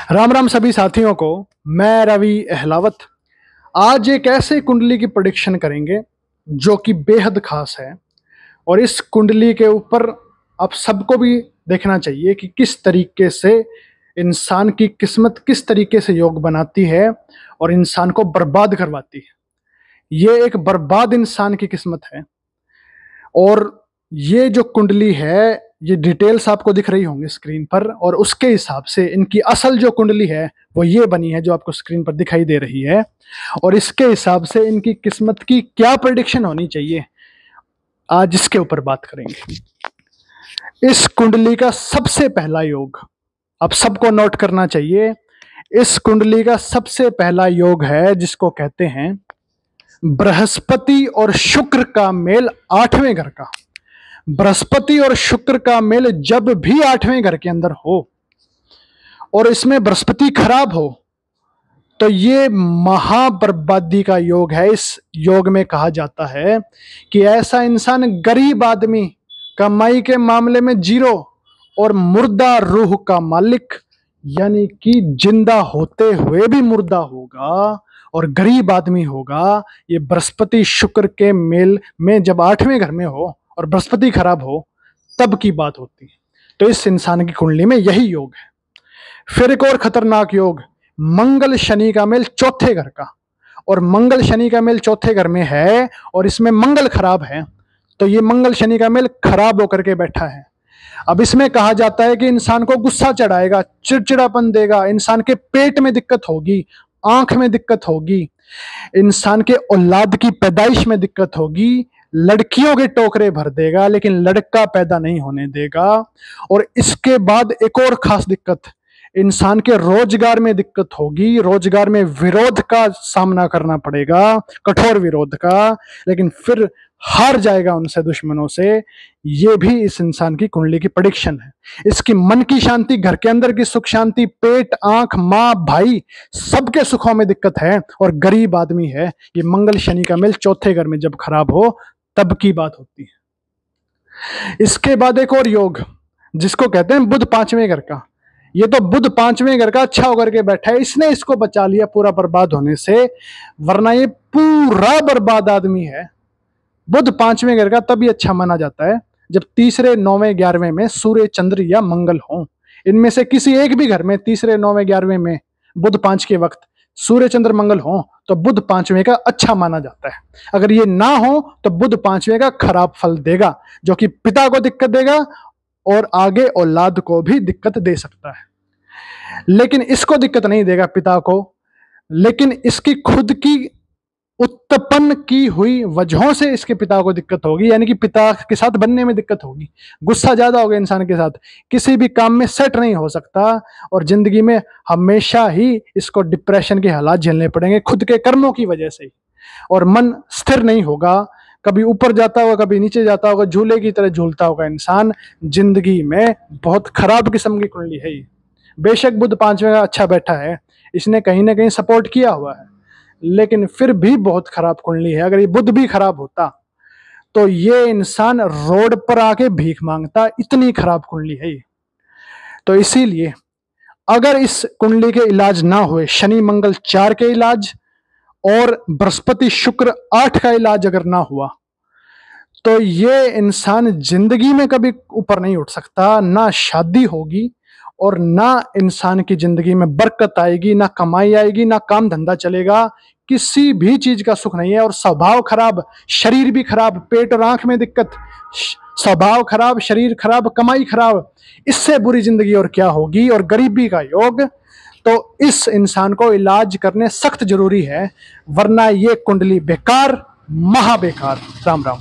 राम राम सभी साथियों को। मैं रवि अहलावत आज एक ऐसे कुंडली की प्रेडिक्शन करेंगे जो कि बेहद खास है। और इस कुंडली के ऊपर आप सबको भी देखना चाहिए कि किस तरीके से इंसान की किस्मत किस तरीके से योग बनाती है और इंसान को बर्बाद करवाती है। ये एक बर्बाद इंसान की किस्मत है। और ये जो कुंडली है, ये डिटेल्स आपको दिख रही होंगी स्क्रीन पर, और उसके हिसाब से इनकी असल जो कुंडली है वो ये बनी है जो आपको स्क्रीन पर दिखाई दे रही है। और इसके हिसाब से इनकी किस्मत की क्या प्रेडिक्शन होनी चाहिए, आज इसके ऊपर बात करेंगे। इस कुंडली का सबसे पहला योग आप सबको नोट करना चाहिए। इस कुंडली का सबसे पहला योग है जिसको कहते हैं बृहस्पति और शुक्र का मेल, 8वें घर का। बृहस्पति और शुक्र का मेल जब भी 8वें घर के अंदर हो और इसमें बृहस्पति खराब हो तो ये महाबर्बादी का योग है। इस योग में कहा जाता है कि ऐसा इंसान गरीब आदमी, कमाई के मामले में जीरो और मुर्दा रूह का मालिक, यानी कि जिंदा होते हुए भी मुर्दा होगा और गरीब आदमी होगा। ये बृहस्पति शुक्र के मेल में जब 8वें घर में हो और बृहस्पति खराब हो तब की बात होती है। तो इस इंसान की कुंडली में यही योग है। फिर एक और खतरनाक योग, मंगल शनि का मेल 4थे घर का। और मंगल शनि का मेल 4थे घर में है और इसमें मंगल खराब है, तो ये मंगल शनि का मेल खराब होकर के बैठा है। अब इसमें कहा जाता है कि इंसान को गुस्सा चढ़ाएगा, चिड़चिड़ापन देगा, इंसान के पेट में दिक्कत होगी, आंख में दिक्कत होगी, इंसान के औलाद की पैदाइश में दिक्कत होगी, लड़कियों के टोकरे भर देगा लेकिन लड़का पैदा नहीं होने देगा। और इसके बाद एक और खास दिक्कत, इंसान के रोजगार में दिक्कत होगी, रोजगार में विरोध का सामना करना पड़ेगा, कठोर विरोध का, लेकिन फिर हार जाएगा उनसे, दुश्मनों से। ये भी इस इंसान की कुंडली की प्रेडिक्शन है। इसकी मन की शांति, घर के अंदर की सुख शांति, पेट, आंख, माँ, भाई, सबके सुखों में दिक्कत है और गरीब आदमी है। ये मंगल शनि का मेल 4थे घर में जब खराब हो तब की बात होती है। इसके बाद एक और योग जिसको कहते हैं बुध 5वें घर का। ये तो बुध 5वें घर का अच्छा होकर के बैठा है, इसने इसको बचा लिया पूरा बर्बाद होने से, वरना ये पूरा बर्बाद आदमी है। बुध 5वें घर का तभी अच्छा माना जाता है जब तीसरे, 9वें, 11वें में सूर्य, चंद्र या मंगल हो। इनमें से किसी एक भी घर में तीसरे, 9वें, 11वें में बुध 5 के वक्त सूर्य, चंद्र, मंगल हो तो बुध 5वें का अच्छा माना जाता है। अगर ये ना हो तो बुध 5वें का खराब फल देगा, जो कि पिता को दिक्कत देगा और आगे औलाद को भी दिक्कत दे सकता है। लेकिन इसको दिक्कत नहीं देगा पिता को, लेकिन इसकी खुद की उत्पन्न की हुई वजहों से इसके पिता को दिक्कत होगी, यानी कि पिता के साथ बनने में दिक्कत होगी, गुस्सा ज्यादा होगा इंसान के साथ, किसी भी काम में सेट नहीं हो सकता और जिंदगी में हमेशा ही इसको डिप्रेशन के हालात झेलने पड़ेंगे खुद के कर्मों की वजह से ही। और मन स्थिर नहीं होगा, कभी ऊपर जाता होगा, कभी नीचे जाता होगा, झूले की तरह झूलता होगा इंसान। जिंदगी में बहुत खराब किस्म की कुंडली है ये। बेशक बुध 5वें का अच्छा बैठा है, इसने कहीं ना कहीं सपोर्ट किया हुआ है, लेकिन फिर भी बहुत खराब कुंडली है। अगर ये बुध भी खराब होता तो ये इंसान रोड पर आके भीख मांगता, इतनी खराब कुंडली है ये। तो इसीलिए अगर इस कुंडली के इलाज ना हुए, शनि मंगल 4 के इलाज और बृहस्पति शुक्र 8 का इलाज अगर ना हुआ, तो ये इंसान जिंदगी में कभी ऊपर नहीं उठ सकता, ना शादी होगी और ना इंसान की जिंदगी में बरकत आएगी, ना कमाई आएगी, ना काम धंधा चलेगा, किसी भी चीज का सुख नहीं है। और स्वभाव खराब, शरीर भी खराब, पेट और आंख में दिक्कत, स्वभाव खराब, शरीर खराब, कमाई खराब, इससे बुरी जिंदगी और क्या होगी। और गरीबी का योग, तो इस इंसान को इलाज करने सख्त जरूरी है, वरना ये कुंडली बेकार, महाबेकार। राम राम।